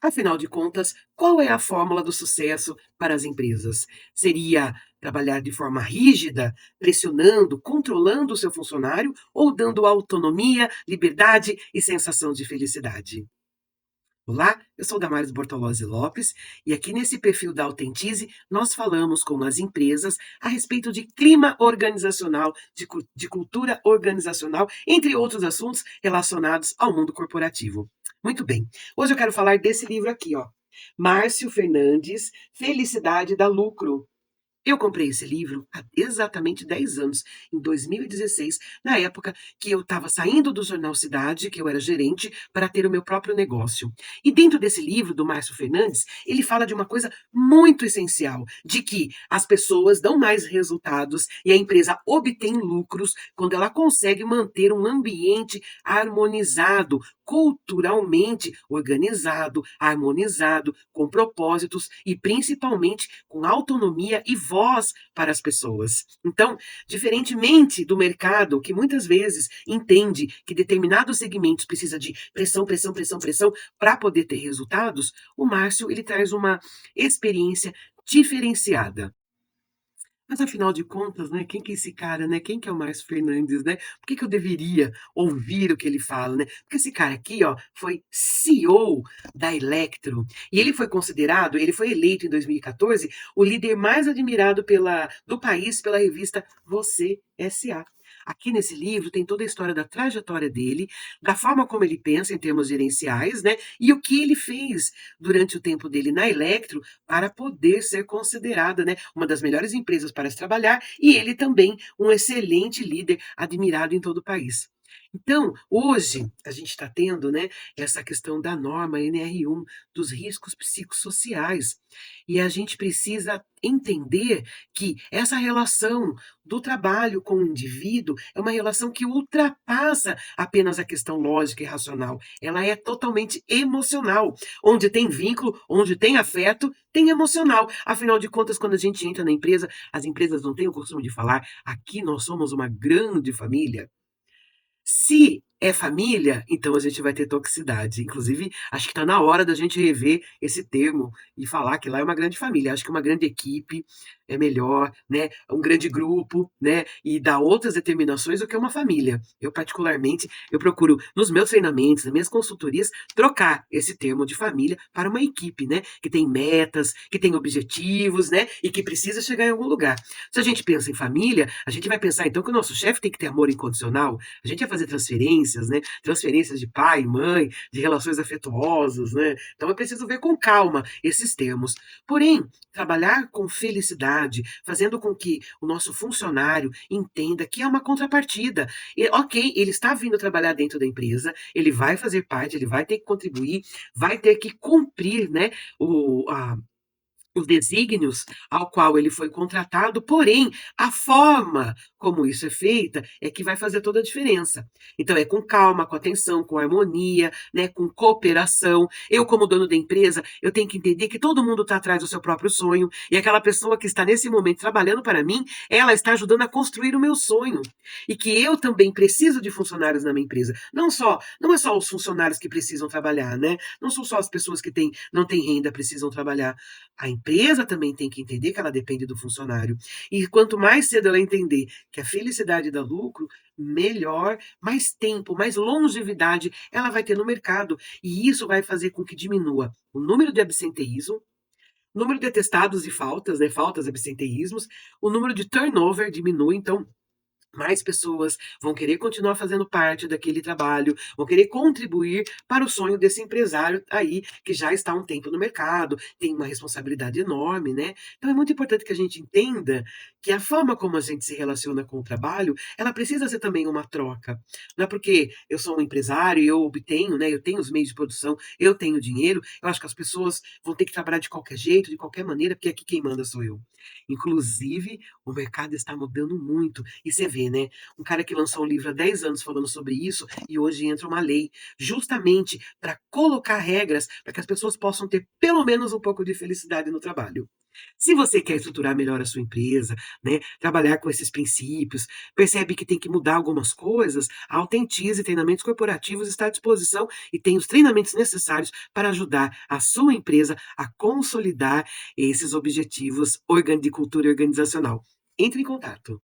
Afinal de contas, qual é a fórmula do sucesso para as empresas? Seria trabalhar de forma rígida, pressionando, controlando o seu funcionário ou dando autonomia, liberdade e sensação de felicidade? Olá, eu sou Damares Bortolozzi Lopes e aqui nesse perfil da Autentize nós falamos com as empresas a respeito de clima organizacional, de cultura organizacional, entre outros assuntos relacionados ao mundo corporativo. Muito bem, hoje eu quero falar desse livro aqui, ó. Márcio Fernandes, Felicidade dá Lucro. Eu comprei esse livro há exatamente 10 anos, em 2016, na época que eu estava saindo do Jornal Cidade, que eu era gerente, para ter o meu próprio negócio. E dentro desse livro, do Márcio Fernandes, ele fala de uma coisa muito essencial, de que as pessoas dão mais resultados e a empresa obtém lucros quando ela consegue manter um ambiente harmonizado, culturalmente organizado, harmonizado, com propósitos e principalmente com autonomia e voz para as pessoas. Então, diferentemente do mercado, que muitas vezes entende que determinados segmentos precisa de pressão, pressão, pressão, pressão para poder ter resultados, o Márcio ele traz uma experiência diferenciada. Mas afinal de contas, né, quem que é esse cara, né? Quem que é o Márcio Fernandes, né? Por que que eu deveria ouvir o que ele fala, né? Porque esse cara aqui, ó, foi CEO da Electro e ele foi eleito em 2014 o líder mais admirado do país pela revista Você S.A. Aqui nesse livro tem toda a história da trajetória dele, da forma como ele pensa em termos gerenciais, né? E o que ele fez durante o tempo dele na Electro para poder ser considerada, né, uma das melhores empresas para se trabalhar e ele também um excelente líder admirado em todo o país. Então, hoje a gente está tendo, né, essa questão da norma NR1, dos riscos psicossociais. E a gente precisa entender que essa relação do trabalho com o indivíduo é uma relação que ultrapassa apenas a questão lógica e racional. Ela é totalmente emocional. Onde tem vínculo, onde tem afeto, tem emocional. Afinal de contas, quando a gente entra na empresa, as empresas não têm o costume de falar: aqui nós somos uma grande família. Se é família, então a gente vai ter toxicidade. Inclusive, acho que está na hora da gente rever esse termo e falar que lá é uma grande família. Acho que uma grande equipe é melhor, né? Um grande grupo, né? E dar outras determinações do que uma família. Eu, particularmente, eu procuro, nos meus treinamentos, nas minhas consultorias, trocar esse termo de família para uma equipe, né? Que tem metas, que tem objetivos, né? E que precisa chegar em algum lugar. Se a gente pensa em família, a gente vai pensar, então, que o nosso chefe tem que ter amor incondicional, a gente vai fazer transferências, né? Transferências de pai, mãe, de relações afetuosas, né? Então é preciso ver com calma esses termos. Porém, trabalhar com felicidade, fazendo com que o nosso funcionário entenda que é uma contrapartida. E, ok, ele está vindo trabalhar dentro da empresa, ele vai fazer parte, ele vai ter que contribuir, vai ter que cumprir, né, os desígnios ao qual ele foi contratado, porém, a forma como isso é feita é que vai fazer toda a diferença. Então, é com calma, com atenção, com harmonia, né, com cooperação. Eu, como dono da empresa, eu tenho que entender que todo mundo está atrás do seu próprio sonho e aquela pessoa que está nesse momento trabalhando para mim, ela está ajudando a construir o meu sonho. E que eu também preciso de funcionários na minha empresa. Não é só os funcionários que precisam trabalhar, né? Não são só as pessoas que não têm renda precisam trabalhar. A empresa também tem que entender que ela depende do funcionário. E quanto mais cedo ela entender que a felicidade dá lucro, melhor, mais tempo, mais longevidade ela vai ter no mercado. E isso vai fazer com que diminua o número de absenteísmo, o número de atestados e faltas, né, faltas, absenteísmos, o número de turnover diminui, então mais pessoas vão querer continuar fazendo parte daquele trabalho, vão querer contribuir para o sonho desse empresário aí que já está há um tempo no mercado, tem uma responsabilidade enorme, né? Então é muito importante que a gente entenda que a forma como a gente se relaciona com o trabalho, ela precisa ser também uma troca. Não é porque eu sou um empresário e eu obtenho, né? Eu tenho os meios de produção, eu tenho dinheiro, eu acho que as pessoas vão ter que trabalhar de qualquer jeito, de qualquer maneira, porque aqui quem manda sou eu. Inclusive, o mercado está mudando muito. E você vê, né? Um cara que lançou um livro há 10 anos falando sobre isso e hoje entra uma lei justamente para colocar regras para que as pessoas possam ter pelo menos um pouco de felicidade no trabalho. Se você quer estruturar melhor a sua empresa, né, trabalhar com esses princípios, percebe que tem que mudar algumas coisas, a Autentize Treinamentos Corporativos está à disposição e tem os treinamentos necessários para ajudar a sua empresa a consolidar esses objetivos de cultura organizacional. Entre em contato.